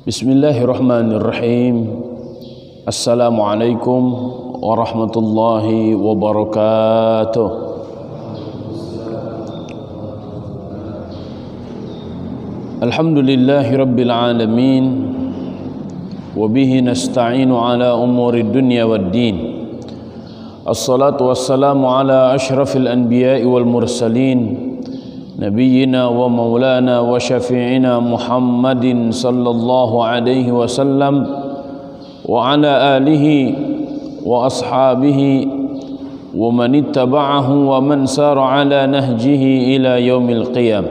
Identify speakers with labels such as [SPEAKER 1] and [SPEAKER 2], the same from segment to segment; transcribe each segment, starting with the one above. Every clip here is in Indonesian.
[SPEAKER 1] Bismillahirrahmanirrahim. Assalamualaikum warahmatullahi wabarakatuh. Alhamdulillahi rabbil alamin. Wabihi nasta'inu ala umuri dunya waddin. Assalatu wassalamu ala ashrafil anbiya'i wal mursalin, Nabiyyina wa maulana wa syafi'ina Muhammadin sallallahu alaihi wasallam wa ala alihi wa ashabihi wa man ittaba'ahu wa man sara ala nahjihi ila yaumil qiyam.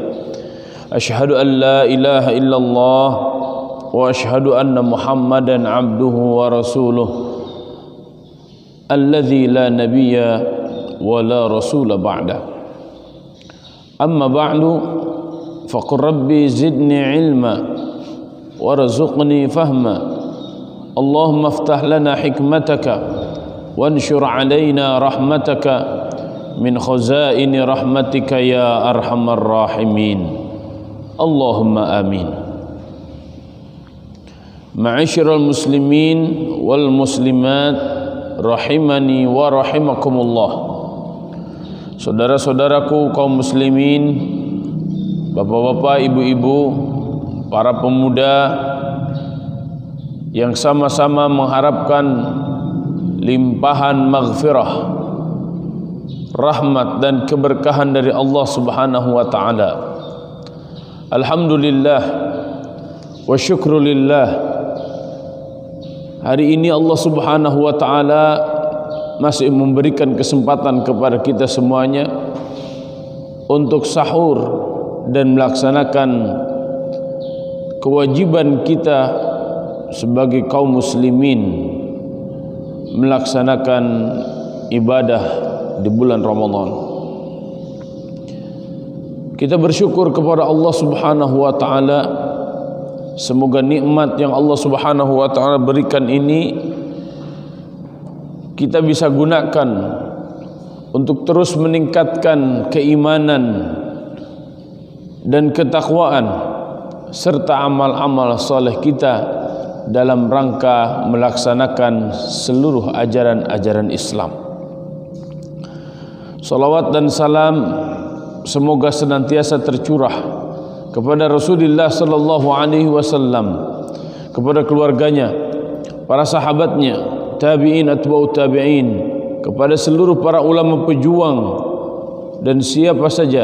[SPEAKER 1] Ashhadu an la ilaha illallah wa ashhadu anna Muhammadan abduhu wa rasuluh alladzi la nabiyya wa la rasula ba'da. Amma ba'du, faqur rabbi zidni ilma warzuqni fahma. Allahumma aftah lana hikmataka wanshur alaina rahmataka min khazaini rahmatika ya arhamar rahimin. Allahumma amin. Ma'asyiral muslimin wal muslimat rahimani wa rahimakumullah. Saudara-saudaraku kaum muslimin, bapak-bapak, ibu-ibu, para pemuda yang sama-sama mengharapkan limpahan maghfirah, rahmat dan keberkahan dari Allah Subhanahu wa taala. Alhamdulillah wa syukrulillah. Hari ini Allah Subhanahu wa taala masih memberikan kesempatan kepada kita semuanya untuk sahur dan melaksanakan kewajiban kita sebagai kaum muslimin, melaksanakan ibadah di bulan Ramadan. Kita bersyukur kepada Allah Subhanahu wa taala. Semoga nikmat yang Allah Subhanahu wa taala berikan ini kita bisa gunakan untuk terus meningkatkan keimanan dan ketakwaan serta amal-amal saleh kita dalam rangka melaksanakan seluruh ajaran-ajaran Islam. Salawat dan salam semoga senantiasa tercurah kepada Rasulullah sallallahu alaihi wasallam, kepada keluarganya, para sahabatnya, tabi'in atba'ut tabi'in, kepada seluruh para ulama pejuang dan siapa saja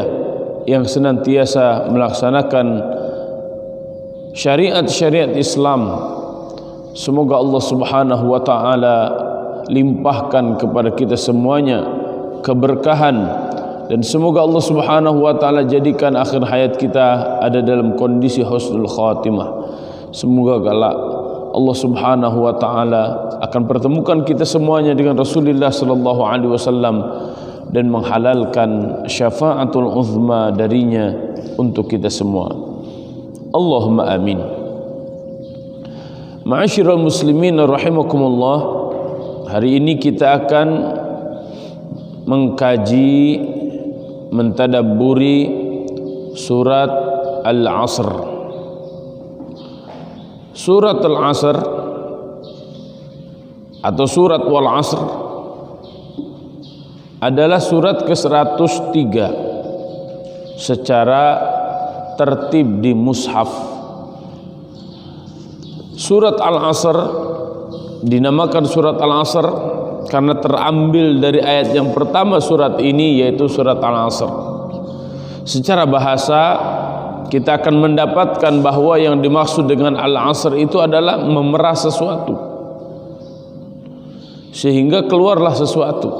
[SPEAKER 1] yang senantiasa melaksanakan syariat-syariat Islam. Semoga Allah Subhanahu wa taala limpahkan kepada kita semuanya keberkahan, dan semoga Allah Subhanahu wa taala jadikan akhir hayat kita ada dalam kondisi husnul khatimah. Semoga galak Allah Subhanahu wa taala akan pertemukan kita semuanya dengan Rasulullah sallallahu alaihi wasallam dan menghalalkan syafaatul uzma darinya untuk kita semua. Allahumma amin. Ma'asyiral muslimin rahimakumullah. Hari ini kita akan mengkaji, mentadabburi surat Al-Asr. Surat Al-Asr atau surat Wal Asr adalah surat ke-103 secara tertib di mushaf. Surat Al-Asr dinamakan surat Al-Asr karena terambil dari ayat yang pertama surat ini, yaitu surat Al-Asr. Secara bahasa kita akan mendapatkan bahwa yang dimaksud dengan Al-Asr itu adalah memerah sesuatu sehingga keluarlah sesuatu.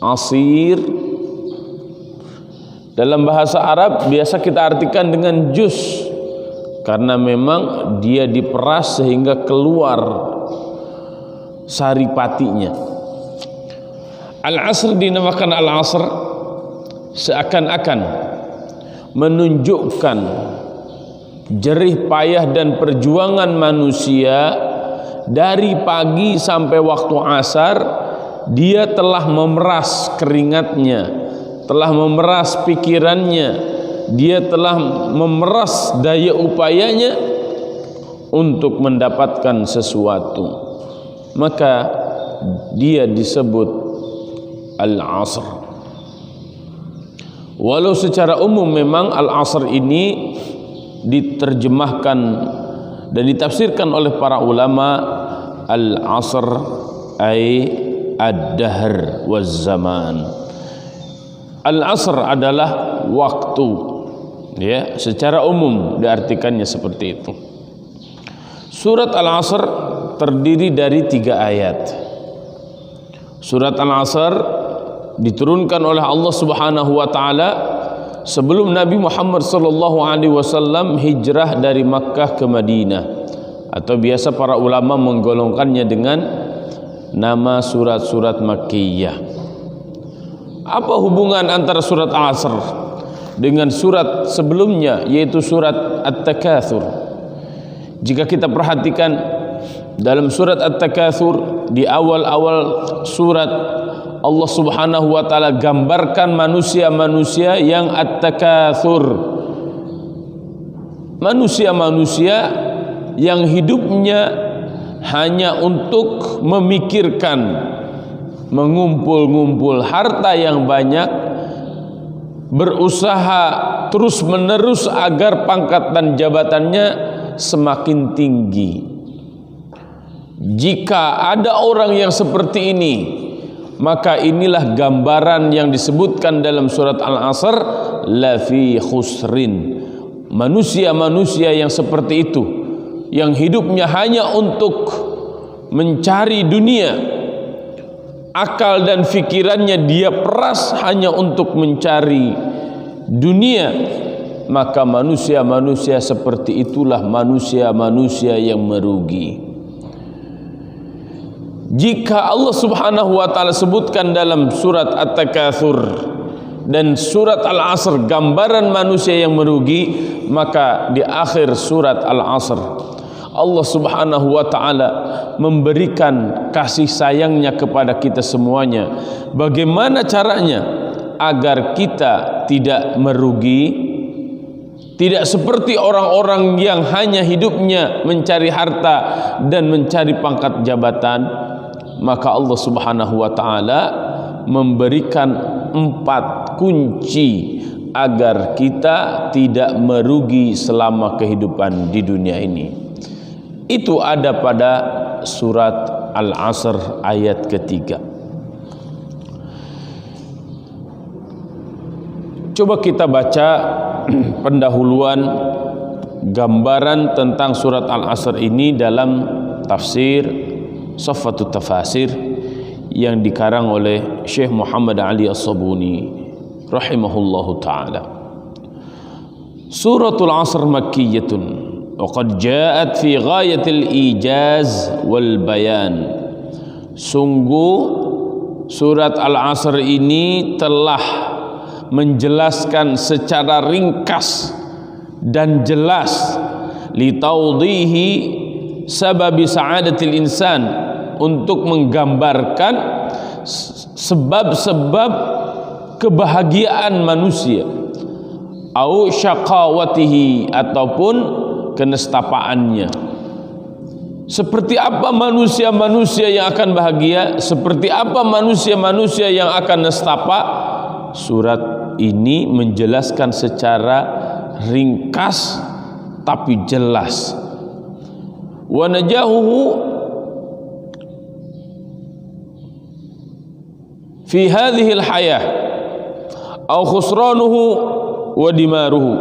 [SPEAKER 1] Asir dalam bahasa Arab biasa kita artikan dengan jus, karena memang dia diperas sehingga keluar saripatinya. Al-Asr dinamakan Al-Asr seakan-akan menunjukkan jerih payah dan perjuangan manusia dari pagi sampai waktu asar. Dia telah memeras keringatnya, telah memeras pikirannya, dia telah memeras daya upayanya untuk mendapatkan sesuatu, maka dia disebut al-asr. Walau secara umum memang al-asr ini diterjemahkan dan ditafsirkan oleh para ulama al-asr ay ad-dahr waz zaman. Al-asr adalah waktu, ya, secara umum diartikannya seperti itu. Surat Al-Asr terdiri dari 3 ayat. Surat Al-Asr diturunkan oleh Allah Subhanahu wa taala sebelum Nabi Muhammad sallallahu alaihi wasallam hijrah dari Makkah ke Madinah, atau biasa para ulama menggolongkannya dengan nama surat-surat Makkiyah. Apa hubungan antara surat Al-Asr dengan surat sebelumnya, yaitu surat At-Takatsur? Jika kita perhatikan dalam surat At-Takatsur, di awal-awal surat Allah Subhanahu wa taala gambarkan manusia-manusia yang at-takatsur. Manusia-manusia yang hidupnya hanya untuk memikirkan mengumpul-ngumpul harta yang banyak, berusaha terus-menerus agar pangkat dan jabatannya semakin tinggi. Jika ada orang yang seperti ini, maka inilah gambaran yang disebutkan dalam surat Al-Asr, la fi khusrin. Manusia-manusia yang seperti itu, yang hidupnya hanya untuk mencari dunia, akal dan fikirannya dia peras hanya untuk mencari dunia, maka manusia-manusia seperti itulah manusia-manusia yang merugi. Jika Allah Subhanahu wa taala sebutkan dalam surat At-Takatsur dan surat Al-Asr gambaran manusia yang merugi, maka di akhir surat Al-Asr Allah Subhanahu wa taala memberikan kasih sayangnya kepada kita semuanya. Bagaimana caranya agar kita tidak merugi? Tidak seperti orang-orang yang hanya hidupnya mencari harta dan mencari pangkat jabatan. Maka Allah Subhanahu wa taala memberikan 4 kunci agar kita tidak merugi selama kehidupan di dunia ini. Itu ada pada surat Al-Asr ayat ketiga. Coba kita baca pendahuluan gambaran tentang surat Al-Asr ini dalam tafsir Safwatut Tafasir yang dikarang oleh Syekh Muhammad Ali As-Sabuni rahimahullahu ta'ala. Suratul Asr makkiyatun wa qad ja'at fi ghayatil ijaz wal bayan. Sungguh surat Al-Asr ini telah menjelaskan secara ringkas dan jelas litawdihi sababi sa'adatil insan, untuk menggambarkan sebab-sebab kebahagiaan manusia, au syaqawatihi, ataupun kenestapaannya. Seperti apa manusia-manusia yang akan bahagia, seperti apa manusia-manusia yang akan nestapa. Surat ini menjelaskan secara ringkas tapi jelas. Wa najahuhu fi hadhihi al-hayah aw khusranuhu wa dimaruhu.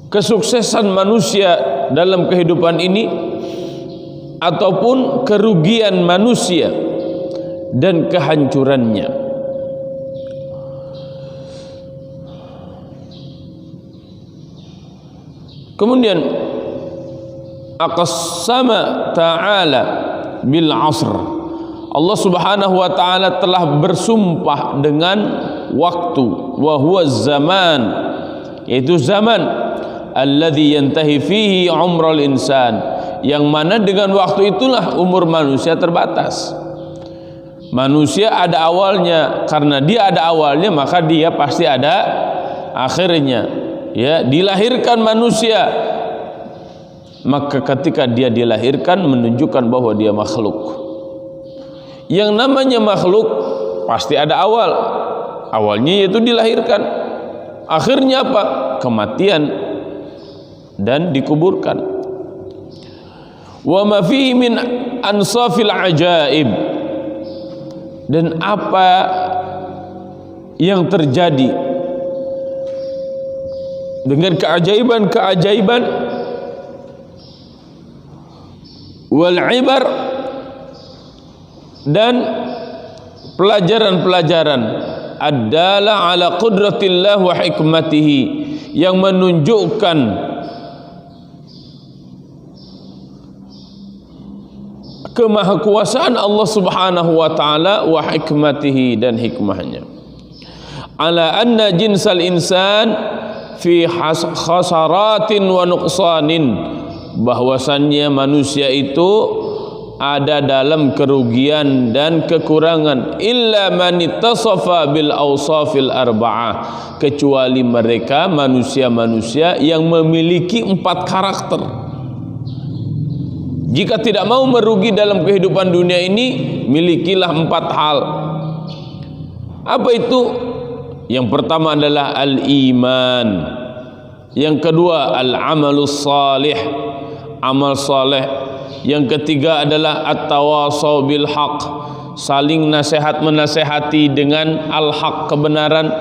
[SPEAKER 1] Kesuksesan manusia dalam kehidupan ini ataupun kerugian manusia dan kehancurannya. Kemudian aqsama ta'ala bil asr. Allah Subhanahu wa taala telah bersumpah dengan waktu, wa huwa zaman, yaitu zaman alladzi yantahi fihi umrul insan, yang mana dengan waktu itulah umur manusia terbatas. Manusia ada awalnya, karena dia ada awalnya maka dia pasti ada akhirnya. Ya, dilahirkan manusia maka ketika dia dilahirkan menunjukkan bahwa dia makhluk. Yang namanya makhluk pasti ada awal. Awalnya yaitu dilahirkan. Akhirnya apa? Kematian dan dikuburkan. Wa ma fihi min ansafil ajaib, dan apa yang terjadi dengan keajaiban-keajaiban wal ibar, dan pelajaran-pelajaran ad-dala ala qudratillah wa hikmatihi, yang menunjukkan kemahakuasaan Allah Subhanahu wa taala wa hikmatihi, dan hikmahnya. Ala anna jinsal insan fi khasaratin wa nuqsanin, bahwasannya manusia itu ada dalam kerugian dan kekurangan. Illa man ittasafa bil awsafil arba'ah, kecuali mereka manusia-manusia yang memiliki 4 karakter. Jika tidak mau merugi dalam kehidupan dunia ini, milikilah 4 hal. Apa itu? Yang pertama adalah al-iman. Yang kedua al-amalus salih, amal saleh. Yang ketiga adalah at-tawasau bil haq, saling nasihat menasehati dengan al-haq, kebenaran.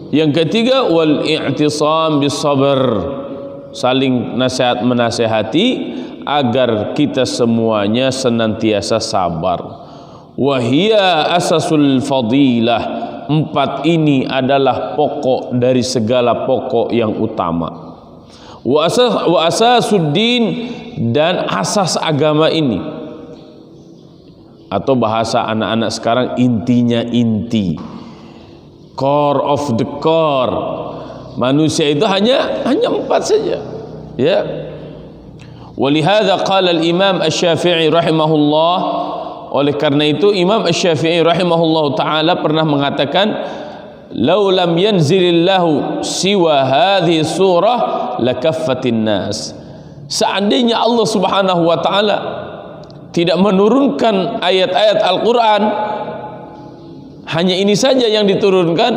[SPEAKER 1] Yang ketiga wal i'tisam bis sabr, saling nasihat menasehati agar kita semuanya senantiasa sabar. Wahia asasul fadilah, 4 ini adalah pokok dari segala pokok yang utama. Wa asasuddin, dan asas agama ini, atau bahasa anak-anak sekarang intinya inti, core of the core. Manusia itu hanya 4 saja, ya. Walihada qala al-Imam Asy-Syafi'i rahimahullah, oleh karena itu Imam Asy-Syafi'i rahimahullah taala pernah mengatakan, "Lau lam yanzilillahu siwa hadhihi surah lakaffatin nas." Seandainya Allah Subhanahu wa taala tidak menurunkan ayat-ayat Al-Qur'an, hanya ini saja yang diturunkan,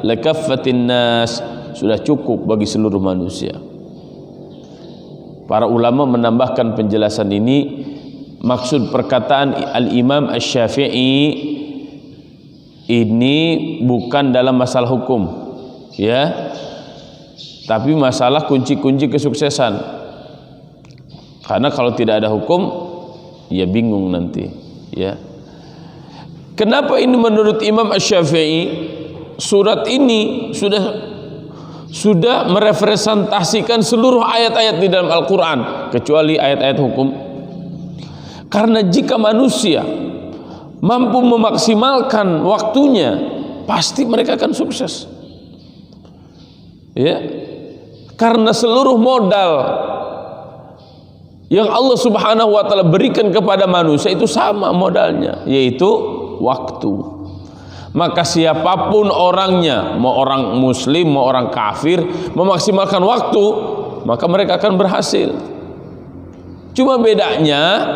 [SPEAKER 1] lakaffatin nas, sudah cukup bagi seluruh manusia. Para ulama menambahkan penjelasan ini, maksud perkataan Al-Imam Asy-Syafi'i ini bukan dalam masalah hukum, ya, tapi masalah kunci-kunci kesuksesan. Karena kalau tidak ada hukum, ya bingung nanti, ya. Kenapa ini menurut Imam Asy-Syafi'i? Surat ini sudah merepresentasikan seluruh ayat-ayat di dalam Al-Quran, kecuali ayat-ayat hukum. Karena jika manusia mampu memaksimalkan waktunya, pasti mereka akan sukses, ya. Karena seluruh modal yang Allah Subhanahu wa taala berikan kepada manusia itu sama modalnya, yaitu waktu. Maka siapapun orangnya, mau orang muslim, mau orang kafir, memaksimalkan waktu, maka mereka akan berhasil. Cuma bedanya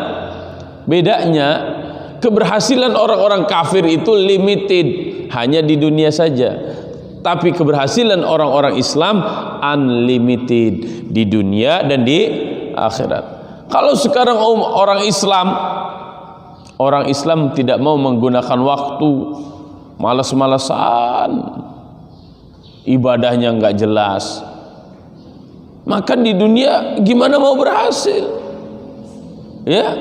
[SPEAKER 1] keberhasilan orang-orang kafir itu limited, hanya di dunia saja. Tapi keberhasilan orang-orang Islam unlimited, di dunia dan di akhirat. Kalau sekarang orang Islam tidak mau menggunakan waktu, malas-malasan, ibadahnya nggak jelas, maka di dunia gimana mau berhasil? Ya.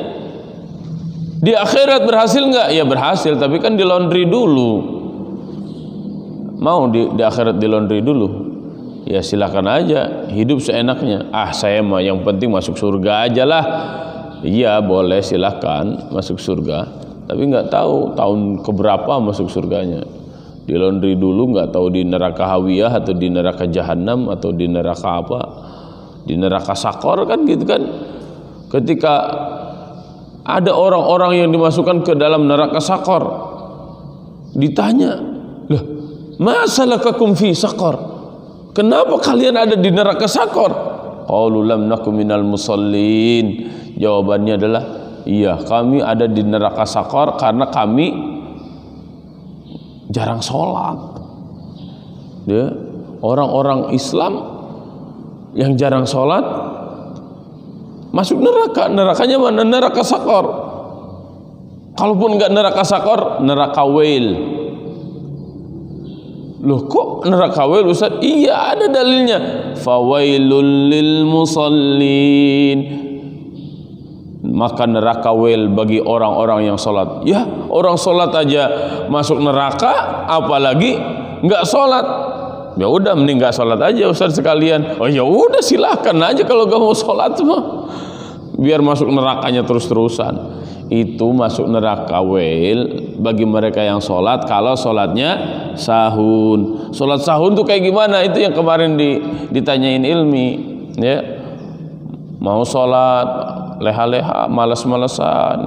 [SPEAKER 1] Di akhirat berhasil nggak? Ya berhasil, tapi kan di laundry dulu. Mau di akhirat di laundry dulu? Ya silakan aja, hidup seenaknya. Saya mah yang penting masuk surga aja lah. Iya boleh, silakan masuk surga. Tapi nggak tahu tahun keberapa masuk surganya. Di laundry dulu, nggak tahu di neraka Hawiyah atau di neraka Jahannam atau di neraka apa? Di neraka Sakor kan gitu kan? Ketika ada orang-orang yang dimasukkan ke dalam neraka Sakor, ditanya, "Lah, masalakakum fi Sakor? Kenapa kalian ada di neraka Sakor?" Qalu lam nakum minal musallin. Jawabannya adalah iya, kami ada di neraka Sakor karena kami jarang sholat. Ya, orang-orang Islam yang jarang sholat masuk neraka. Nerakanya mana? Neraka Sakor. Kalaupun enggak neraka Sakor, neraka Wail. Loh, kok neraka Wail, Ustaz? Iya, ada dalilnya. Fawailul lil musallin. Maka neraka Wail bagi orang-orang yang sholat. Ya, orang sholat aja masuk neraka, apalagi enggak sholat. Ya udah, mending enggak sholat aja Ustaz sekalian. Oh ya udah, silahkan aja kalau enggak mau sholat mah. Biar masuk nerakanya terus-terusan. Itu masuk neraka Wail bagi mereka yang sholat kalau sholatnya sahun. Sholat sahun tuh kayak gimana? Itu yang kemarin ditanyain Ilmi, ya. Mau sholat leha-leha, malas-malesan,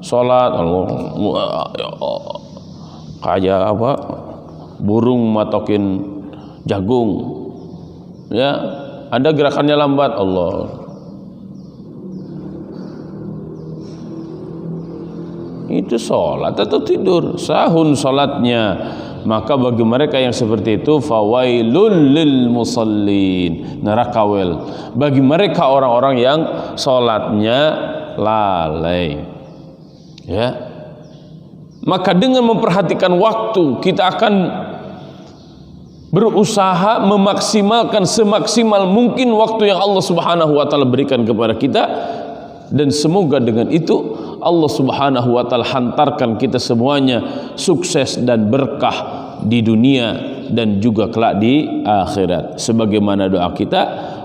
[SPEAKER 1] sholat kayak apa? Burung matokin jagung, ya. Ada gerakannya lambat, Allah. Itu sholat atau tidur? Sahun sholatnya. Maka bagi mereka yang seperti itu, fawailul lil musallin, neraka Wail bagi mereka orang-orang yang sholatnya lalai. Ya. Maka dengan memperhatikan waktu, kita akan berusaha memaksimalkan semaksimal mungkin waktu yang Allah Subhanahu wa taala berikan kepada kita, dan semoga dengan itu Allah Subhanahu wa taala hantarkan kita semuanya sukses dan berkah di dunia dan juga kelak di akhirat. Sebagaimana doa kita,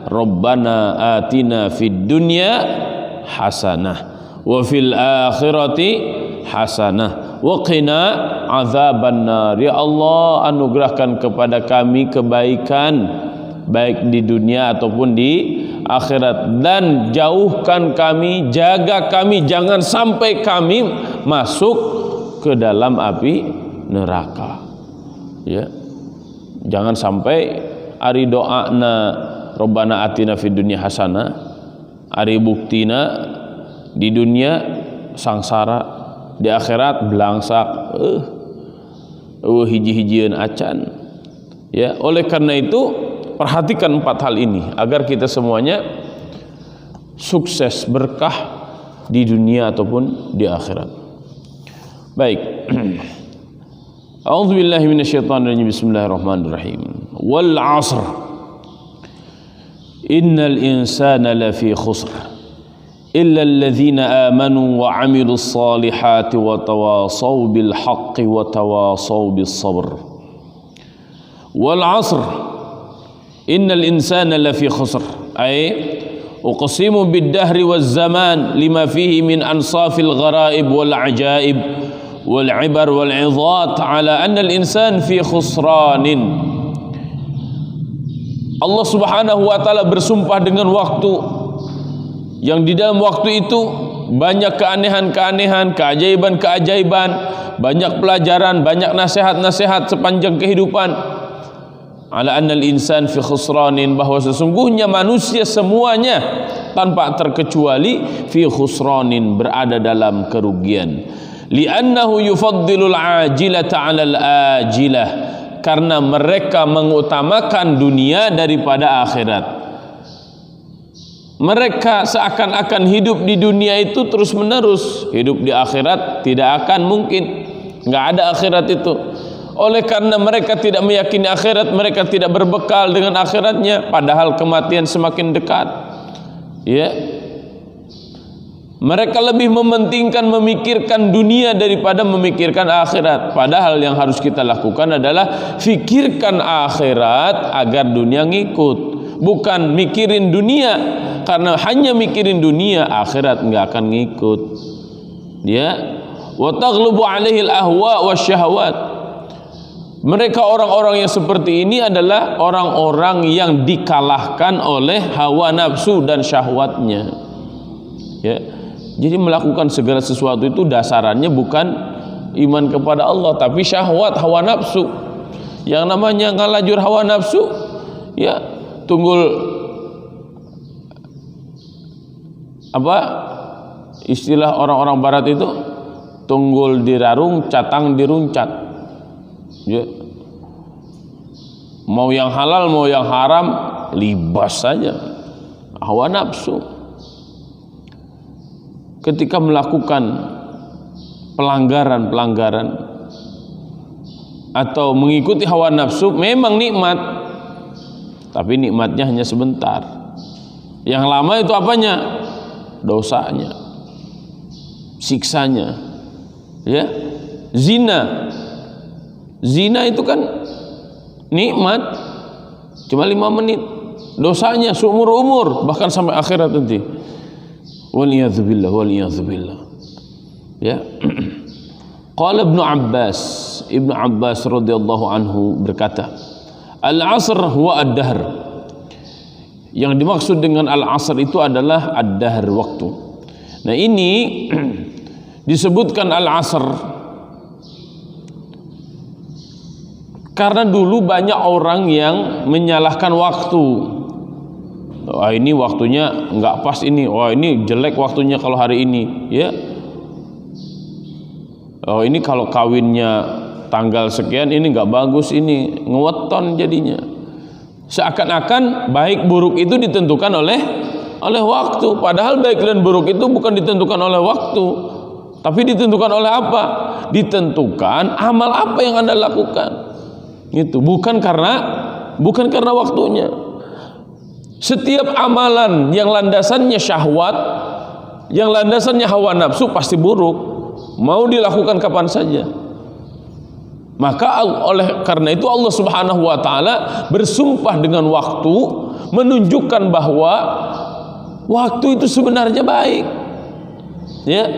[SPEAKER 1] Rabbana atina fid dunya hasanah wa fil akhirati hasanah wa qina azabannar. Ya Allah, anugerahkan kepada kami kebaikan baik di dunia ataupun di akhirat, dan jauhkan kami, jaga kami, jangan sampai kami masuk ke dalam api neraka. Ya, jangan sampai ari doana Rabbana atina fid dunya hasanah, ari buktina di dunia sangsara, di akhirat belangsak, hiji-hijian acan. Ya, oleh karena itu perhatikan 4 hal ini agar kita semuanya sukses berkah di dunia ataupun di akhirat. Baik. A'udzubillahi minasyaitonirrajim. Bismillahirrahmanirrahim. Wal 'asr. Innal insana lafi khusr illa alladhina amanu wa 'amilus salihati wa tawasaw bil haqqi wa tawasaw bis sabr. Wal 'asr. Innal insana lafi khusr, ay uqsimu bid-dahri waz-zaman lima fihi min ansafil gharaib wal ajaib wal ibar wal 'idhat ala anna al-insan fi khusranin. Allah Subhanahu wa taala bersumpah dengan waktu yang di dalam waktu itu banyak keanehan-keanehan, keajaiban-keajaiban, banyak pelajaran, banyak nasihat-nasihat sepanjang kehidupan. Ala annal insan fi khusranin, bahwa sesungguhnya manusia semuanya tanpa terkecuali fi khusranin, berada dalam kerugian. Li'annahu yufaddilul ajilata 'alal ajilah, karena mereka mengutamakan dunia daripada akhirat. Mereka seakan-akan hidup di dunia itu terus menerus, hidup di akhirat tidak akan mungkin, nggak ada akhirat itu. Oleh karena mereka tidak meyakini akhirat, mereka tidak berbekal dengan akhiratnya, padahal kematian semakin dekat. Ya, mereka lebih mementingkan memikirkan dunia daripada memikirkan akhirat. Padahal yang harus kita lakukan adalah fikirkan akhirat agar dunia ngikut, bukan mikirin dunia. Karena hanya mikirin dunia, akhirat nggak akan ngikut. Ya, wa taghlubu 'alaihi al-ahwa wasyahawat. Mereka orang-orang yang seperti ini adalah orang-orang yang dikalahkan oleh hawa nafsu dan syahwatnya. Ya, jadi melakukan segala sesuatu itu dasarannya bukan iman kepada Allah, tapi syahwat, hawa nafsu. Yang namanya ngalajur hawa nafsu, ya tunggul apa istilah orang-orang barat itu, tunggul dirarung, catang diruncat. Ya. Mau yang halal mau yang haram libas saja, hawa nafsu. Ketika melakukan pelanggaran atau mengikuti hawa nafsu memang nikmat, tapi nikmatnya hanya sebentar. Yang lama itu apanya? Dosanya, siksanya. Ya, zina itu kan nikmat cuma 5 menit, dosanya seumur umur bahkan sampai akhirat nanti. Waliyadzubillah. Ya. Qala Ibnu Abbas radhiyallahu anhu berkata, al-'asr huwa ad-dahr. Yang dimaksud dengan al-'asr itu adalah ad-dahr, waktu. Nah, ini disebutkan al-'asr karena dulu banyak orang yang menyalahkan waktu. Wah, ini waktunya nggak pas ini. Wah, ini jelek waktunya kalau hari ini, ya. Oh, ini kalau kawinnya tanggal sekian, ini nggak bagus, ini ngeweton jadinya. Seakan-akan baik buruk itu ditentukan oleh waktu. Padahal baik dan buruk itu bukan ditentukan oleh waktu, tapi ditentukan oleh apa? Ditentukan amal apa yang Anda lakukan. Itu bukan karena waktunya. Setiap amalan yang landasannya syahwat, yang landasannya hawa nafsu pasti buruk. Mau dilakukan kapan saja. Maka oleh karena itu Allah Subhanahu wa taala bersumpah dengan waktu, menunjukkan bahwa waktu itu sebenarnya baik. Ya.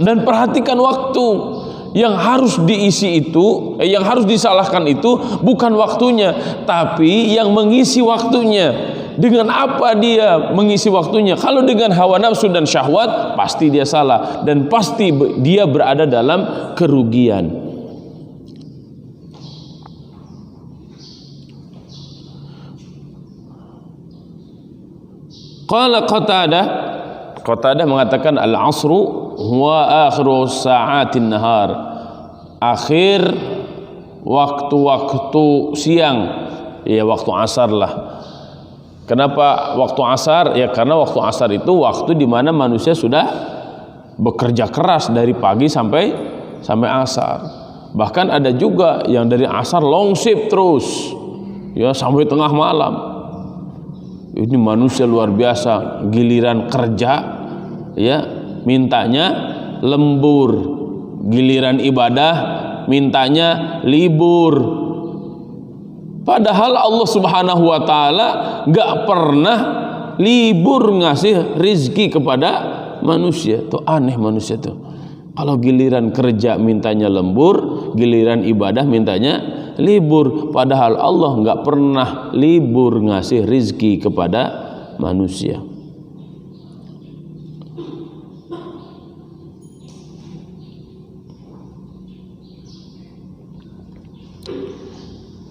[SPEAKER 1] Dan perhatikan waktu. Yang harus diisi itu, yang harus disalahkan itu bukan waktunya, tapi yang mengisi waktunya. Dengan apa dia mengisi waktunya? Kalau dengan hawa nafsu dan syahwat, pasti dia salah dan pasti dia berada dalam kerugian. Qala Qatadah mengatakan al-'asru huwa akhiru sa'atin nahar, akhir waktu-waktu siang, ya waktu asar lah. Kenapa waktu asar? Ya karena waktu asar itu waktu di mana manusia sudah bekerja keras dari pagi sampai asar. Bahkan ada juga yang dari asar long shift terus, ya sampai tengah malam. Ini manusia luar biasa, giliran kerja ya mintanya lembur, giliran ibadah mintanya libur. Padahal Allah Subhanahu wa taala enggak pernah libur ngasih rizki kepada manusia. Tuh aneh manusia tuh. Kalau giliran kerja mintanya lembur, giliran ibadah mintanya libur. Padahal Allah enggak pernah libur ngasih rizki kepada manusia.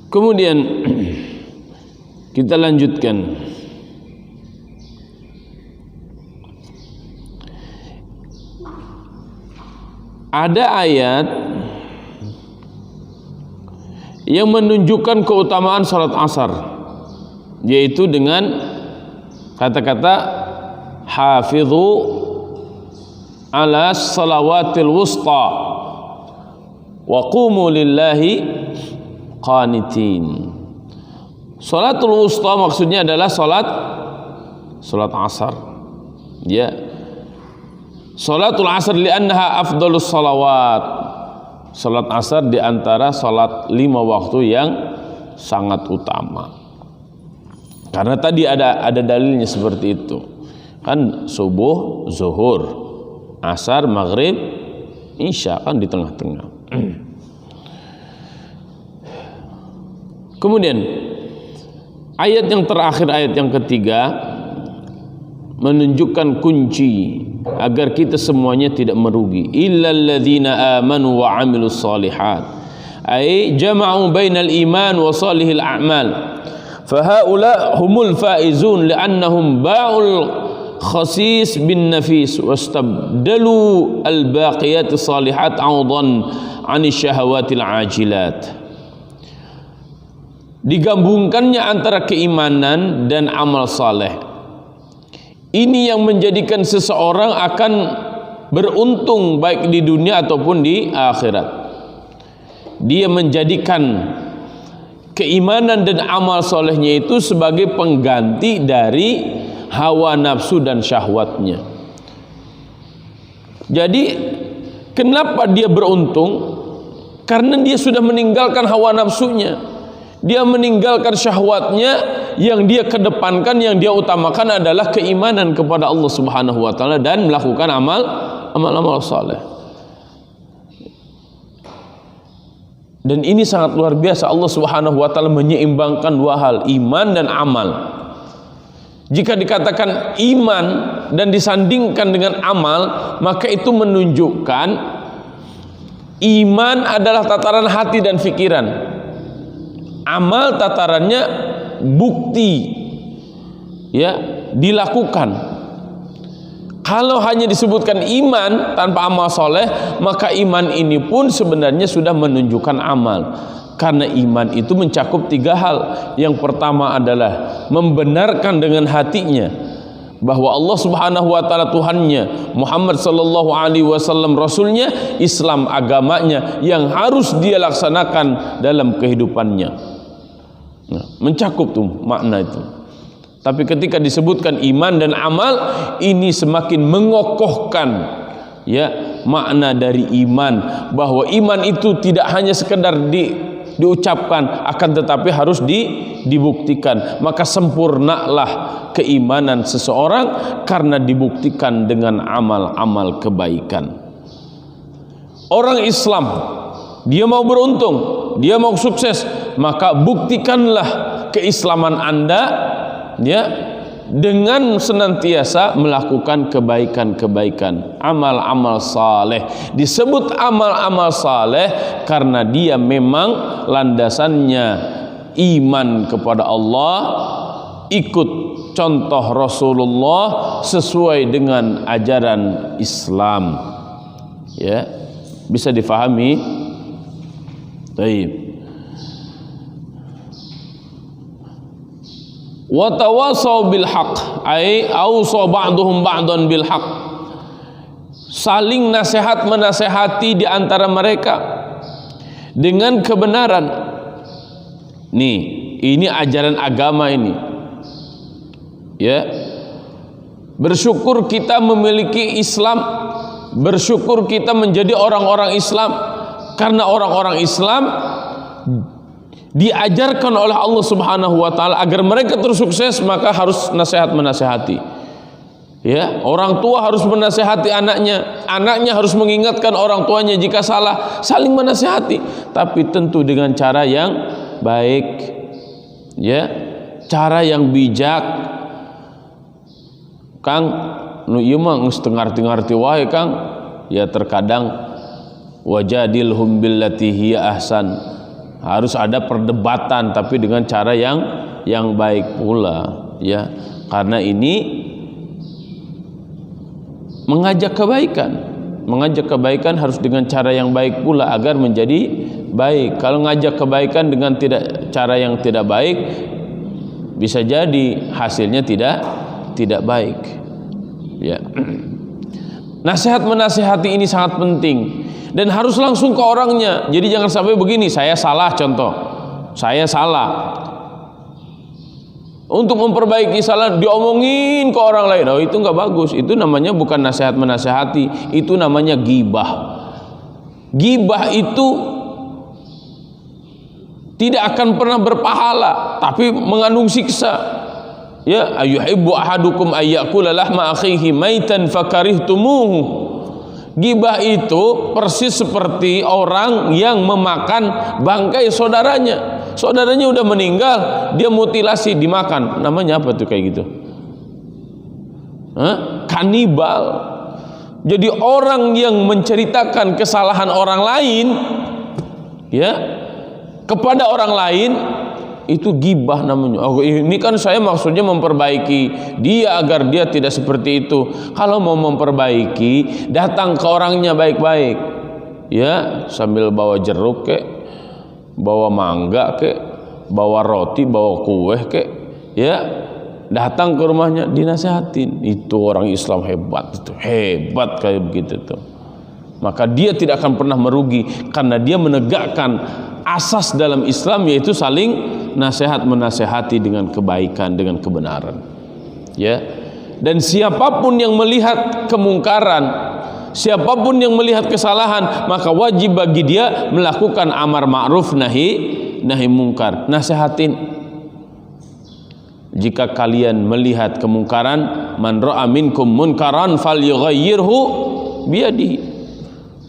[SPEAKER 1] Kemudian kita lanjutkan. Ada ayat yang menunjukkan keutamaan salat asar, yaitu dengan kata-kata hafizu ala salawatil wusta wa qumu lillahi qanitin. Salatul wusta maksudnya adalah salat asar. Ya. Salatul asar li'annaha afdhalus salawat. Salat asar di antara salat 5 waktu yang sangat utama. Karena tadi ada dalilnya seperti itu. Kan subuh, zuhur, asar, maghrib, isya kan di tengah-tengah. Kemudian ayat yang terakhir, ayat yang ketiga, menunjukkan kunci agar kita semuanya tidak merugi. Illal ladzina amanu wa 'amilus shalihat, ay jama'u bainal iman wa salihil a'mal, fa haula humul faizun li'annahum ba'ul khasis bin nafis wastabdalu al-baqiyat salihat 'awdan 'ani syahawatil 'ajilat. Digabungkannya antara keimanan dan amal saleh. Ini yang menjadikan seseorang akan beruntung baik di dunia ataupun di akhirat. Dia menjadikan keimanan dan amal solehnya itu sebagai pengganti dari hawa nafsu dan syahwatnya. Jadi kenapa dia beruntung? Karena dia sudah meninggalkan hawa nafsunya, dia meninggalkan syahwatnya. Yang dia kedepankan, yang dia utamakan adalah keimanan kepada Allah Subhanahu wa taala dan melakukan amal saleh. Dan ini sangat luar biasa, Allah Subhanahu wa taala menyeimbangkan dua hal, iman dan amal. Jika dikatakan iman dan disandingkan dengan amal, maka itu menunjukkan iman adalah tataran hati dan pikiran. Amal tatarannya bukti, ya, dilakukan. Kalau hanya disebutkan iman tanpa amal soleh, maka iman ini pun sebenarnya sudah menunjukkan amal. Karena iman itu mencakup tiga hal. Yang pertama adalah membenarkan dengan hatinya bahwa Allah Subhanahu wa taala Tuhannya, Muhammad sallallahu alaihi wasallam rasulnya, Islam agamanya yang harus dia laksanakan dalam kehidupannya. Nah, mencakup tuh makna itu. Tapi ketika disebutkan iman dan amal, ini semakin mengokohkan, ya, makna dari iman, bahwa iman itu tidak hanya sekedar diucapkan, akan tetapi harus dibuktikan. Maka sempurnalah keimanan seseorang karena dibuktikan dengan amal-amal kebaikan. Orang Islam, dia mau beruntung, dia mau sukses, maka buktikanlah keislaman Anda, ya, dengan senantiasa melakukan kebaikan-kebaikan, amal-amal saleh. Disebut amal-amal saleh karena dia memang landasannya iman kepada Allah, ikut contoh Rasulullah, sesuai dengan ajaran Islam. Ya, bisa difahami? Baik. Wa tawasaw bil haqq, ay awsa ba'duhum ba'dan bil haqq. Saling nasihat menasehati di antara mereka dengan kebenaran. Nih, ini ajaran agama ini. Ya. Bersyukur kita memiliki Islam, bersyukur kita menjadi orang-orang Islam, karena orang-orang Islam diajarkan oleh Allah Subhanahu wa taala agar mereka terus sukses, maka harus nasihat menasehati. Ya, orang tua harus menasehati anaknya, anaknya harus mengingatkan orang tuanya jika salah, saling menasehati, tapi tentu dengan cara yang baik, ya, cara yang bijak. Kang, nu ieu mah geus teu ngarti-ngarti wae, Kang. Ya, terkadang wajadilhum billati hiya ahsan. Harus ada perdebatan, tapi dengan cara yang baik pula, ya. Karena ini mengajak kebaikan harus dengan cara yang baik pula agar menjadi baik. Kalau ngajak kebaikan dengan cara yang tidak baik, bisa jadi hasilnya tidak baik, ya. Nasihat menasihati ini sangat penting dan harus langsung ke orangnya. Jadi jangan sampai begini, saya salah, contoh, saya salah, untuk memperbaiki salah diomongin ke orang lain. Oh, itu nggak bagus. Itu namanya bukan nasihat menasihati, itu namanya ghibah. Ghibah itu tidak akan pernah berpahala, tapi mengandung siksa. Ya, ayuhibbu ahadukum ayyakula lahma akhihi maitan fakarihtumuhu. Ghibah itu persis seperti orang yang memakan bangkai saudaranya. Saudaranya udah meninggal, dia mutilasi, dimakan. Namanya apa tuh kayak gitu? Kanibal. Jadi orang yang menceritakan kesalahan orang lain, ya, kepada orang lain, itu gibah namanya. Oh, ini kan saya maksudnya memperbaiki dia agar dia tidak seperti itu. Kalau mau memperbaiki, datang ke orangnya baik-baik, ya, sambil bawa jeruk kek, bawa mangga kek, bawa roti, bawa kue kek, ya, datang ke rumahnya dinasehatin. Itu orang Islam hebat, itu hebat kayak begitu tuh. Maka dia tidak akan pernah merugi karena dia menegakkan asas dalam Islam, yaitu saling nasihat menasehati dengan kebaikan, dengan kebenaran. Ya. Dan siapapun yang melihat kemungkaran, siapapun yang melihat kesalahan, maka wajib bagi dia melakukan amar ma'ruf nahi mungkar. Nasihatin. Jika kalian melihat kemungkaran, man ra'a minkum munkaran falyughayyirhu biyadihi.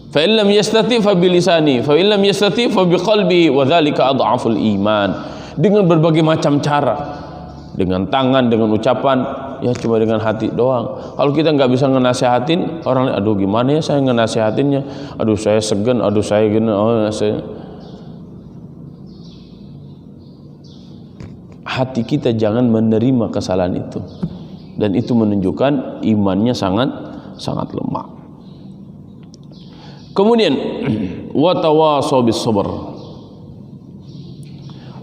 [SPEAKER 1] Fa in lam yastati fa bilisani, fa in lam yastati fa biqalbihi, wa dzalika adhaful iman. Dengan berbagai macam cara, dengan tangan, dengan ucapan, ya cuma dengan hati doang. Kalau kita nggak bisa ngenasihatin orang, aduh gimana ya saya ngenasihatinnya, aduh saya segan, aduh saya gini, saya. Hati kita jangan menerima kesalahan itu, dan itu menunjukkan imannya sangat lemah. Kemudian watawasaw bis sabr,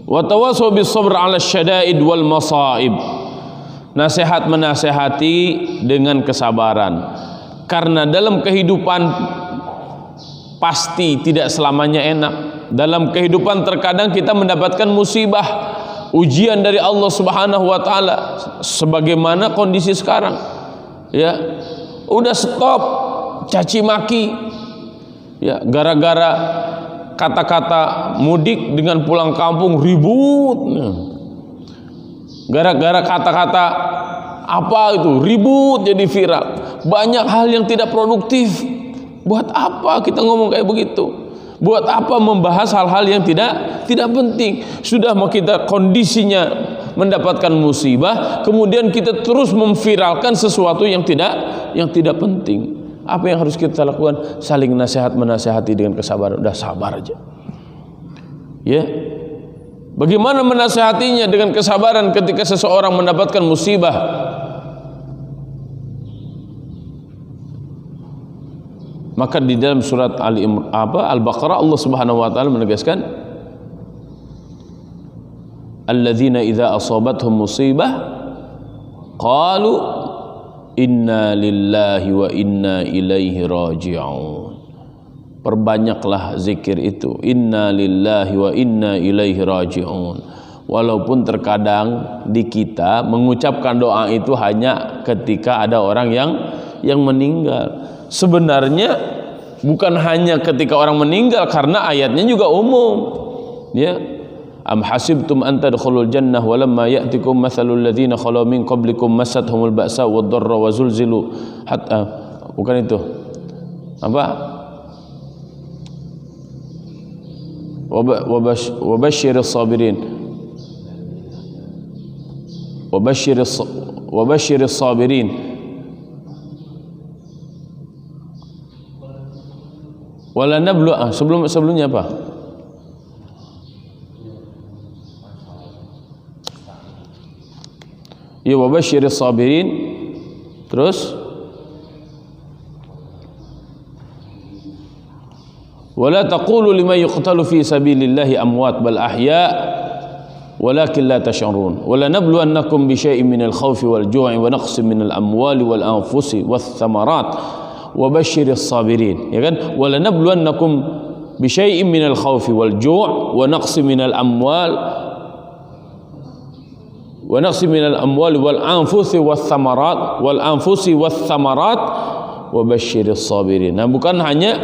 [SPEAKER 1] watawasaw bis sabr ala syada'id wal masaib. Nasihat menasehati dengan kesabaran, karena dalam kehidupan pasti tidak selamanya enak. Dalam kehidupan terkadang kita mendapatkan musibah, ujian dari Allah Subhanahu wa taala, sebagaimana kondisi sekarang. Ya, udah stop caci maki. Ya, gara-gara kata-kata mudik dengan pulang kampung ribut. Gara-gara kata-kata apa itu ribut jadi viral. Banyak hal yang tidak produktif. Buat apa kita ngomong kayak begitu? Buat apa membahas hal-hal yang tidak penting? Sudah mau kita kondisinya mendapatkan musibah, kemudian kita terus memviralkan sesuatu yang tidak penting. Apa yang harus kita lakukan? Saling nasihat menasehati dengan kesabaran. Udah sabar aja. Ya. Bagaimana menasehatinya dengan kesabaran ketika seseorang mendapatkan musibah? Maka di dalam surat Al-Baqarah Allah Subhanahu wa taala menegaskan, alladzina idza asabatuhum musibah qalu inna lillahi wa inna ilaihi raji'un. Perbanyaklah zikir itu, inna lillahi wa inna ilaihi raji'un. Walaupun terkadang di kita mengucapkan doa itu hanya ketika ada orang yang meninggal. Sebenarnya bukan hanya ketika orang meninggal, karena ayatnya juga umum. Ya, am hasibtum an tadkhulul jannah wa lamma ya'tikum mathalul ladzina khalu min qablikum massathumul ba'sa wad dharra wa zulzilu hatta, bukan itu apa, wa basyiris sabirin, wa basyiris sabirin. Wala nablu, sebelumnya apa? Ya, wa basyiris sabirin. Terus wala taqulu liman yuqtalu fi sabilillahi amwat bal ahya walakin la tash'urun. Wala nabluwannakum bi syai'in minal khawfi wal ju'i wa naqsin minal amwali wal anfusi wath thamarat wa basyiris sabirin. Ya kan? Wala nabluwannakum bi syai'in minal khawfi wal ju' wa naqsin minal amwal wa naqsi minal amwali wal anfusi wath thamarat wa basyiris sabirin. Nah, bukan hanya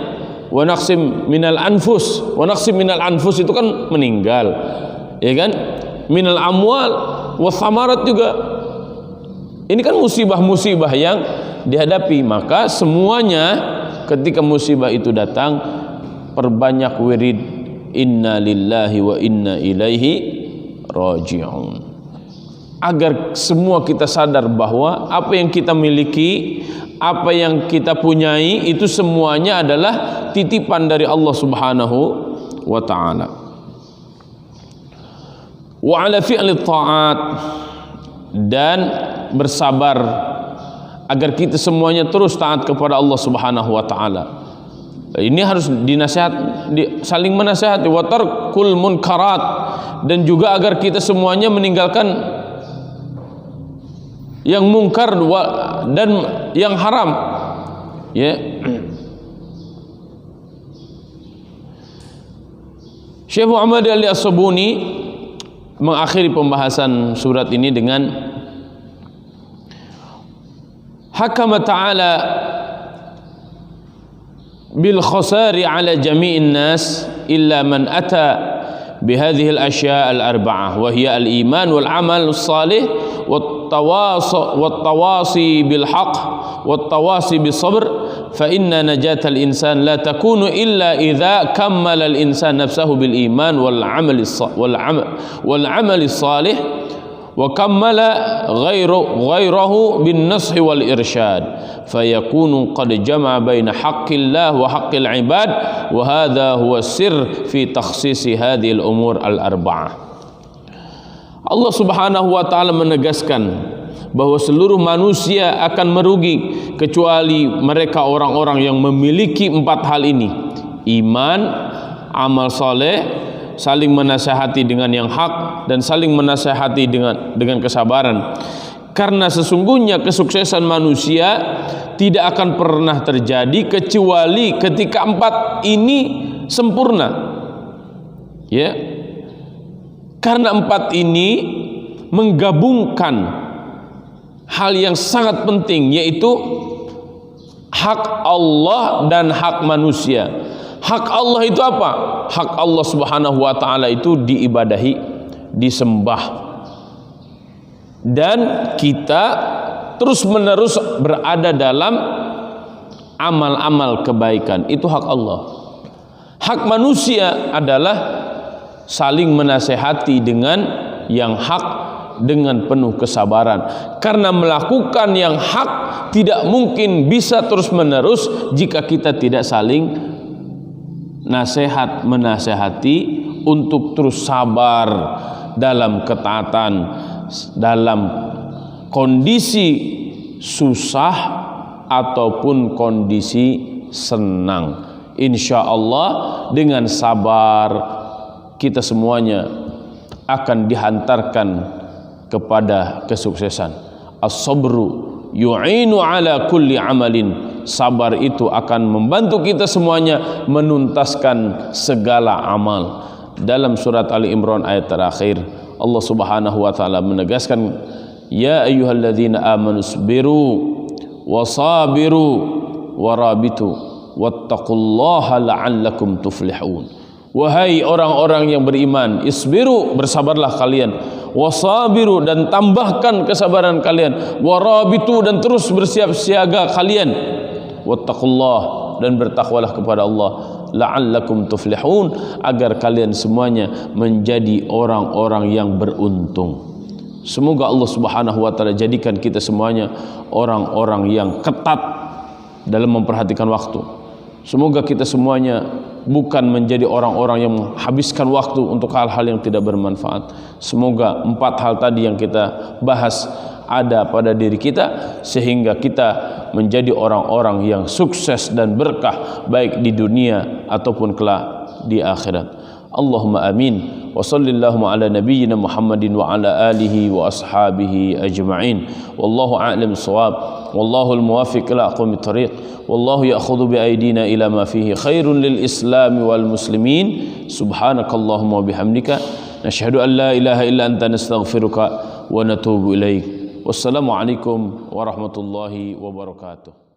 [SPEAKER 1] wa naqsi minal anfus. Wa naqsi minal anfus itu kan meninggal, ya kan? Minal amwal wath thamarat juga. Ini kan musibah-musibah yang dihadapi. Maka semuanya ketika musibah itu datang, perbanyak wirid inna lillahi wa inna ilaihi raji'un, agar semua kita sadar bahwa apa yang kita miliki, apa yang kita punyai itu semuanya adalah titipan dari Allah Subhanahu wa ta'ala. wa ala fi'li ta'at, dan bersabar agar kita semuanya terus taat kepada Allah Subhanahu wa taala. Ini harus saling menasihati, wa tarkul munkarat, dan juga agar kita semuanya meninggalkan yang mungkar dan yang haram, ya. Syekh Muhammad Ali As-Sabuni mengakhiri pembahasan surat ini dengan hakama ta'ala bil khasari ala jami'in nas illa man ata bihadhihi al-ashya' al-arba'ah wa hiya al-iman wal amal as-salih wat tawasi bil haqq wat tawasi bis sabr fa inna najata al-insan la takunu illa idza kammala al-insan nafsahu bil iman wal amal as-salih wa kammala ghayrahu bin nash wal irsyad fayakunu qad jama'a baina haqqillah wa haqqil ibad wa hadha huwa sirr fi takhsisi hadhihi al-umur al-arba'ah. Allah Subhanahu wa taala menegaskan bahwa seluruh manusia akan merugi kecuali mereka orang-orang yang memiliki 4 hal ini: iman, amal saleh, saling menasihati dengan yang hak, dan saling menasihati dengan kesabaran. Karena sesungguhnya kesuksesan manusia tidak akan pernah terjadi kecuali ketika 4 ini sempurna, ya. Karena 4 ini menggabungkan hal yang sangat penting, yaitu hak Allah dan hak manusia. Hak Allah itu apa? Hak Allah Subhanahu wa taala itu diibadahi, disembah, dan kita terus-menerus berada dalam amal-amal kebaikan. Itu hak Allah. Hak manusia adalah saling menasehati dengan yang hak dengan penuh kesabaran. Karena melakukan yang hak tidak mungkin bisa terus-menerus jika kita tidak saling menasehati untuk terus sabar dalam ketaatan, dalam kondisi susah ataupun kondisi senang. Insya Allah dengan sabar kita semuanya akan dihantarkan kepada kesuksesan. As-sabru yu'inu ala kulli amalin. Sabar itu akan membantu kita semuanya menuntaskan segala amal. Dalam surat Ali Imran ayat terakhir, Allah Subhanahu wa taala menegaskan, ya ayyuhalladzina amanu sabiru wasabiru warabitu wattaqullaha la'allakum tuflihun. Wahai orang-orang yang beriman, isbiru, bersabarlah kalian, wasabiru, dan tambahkan kesabaran kalian, warabitu, dan terus bersiap siaga kalian, wattaqullah, dan bertakwalah kepada Allah, la'allakum tuflihun, agar kalian semuanya menjadi orang-orang yang beruntung. Semoga Allah Subhanahu wa taala jadikan kita semuanya orang-orang yang ketat dalam memperhatikan waktu. Semoga kita semuanya bukan menjadi orang-orang yang menghabiskan waktu untuk hal-hal yang tidak bermanfaat. Semoga 4 hal tadi yang kita bahas ada pada diri kita, sehingga kita menjadi orang-orang yang sukses dan berkah baik di dunia ataupun kelak di akhirat. Allahumma amin. Wa sallallahu ala nabiyyina Muhammadin wa ala alihi wa ashabihi ajma'in. Wallahu a'lam bissawab. Wallahu al-muwaffiq ila aqwamit thariq. Wallahu ya'khudhu bi aydina ila ma fihi khairun lil islam wal muslimin. Subhanakallahumma wa bihamdika nashhadu an la ilaha illa anta nastaghfiruka wa natubu ilaik. Wassalamu alaikum warahmatullahi wabarakatuh.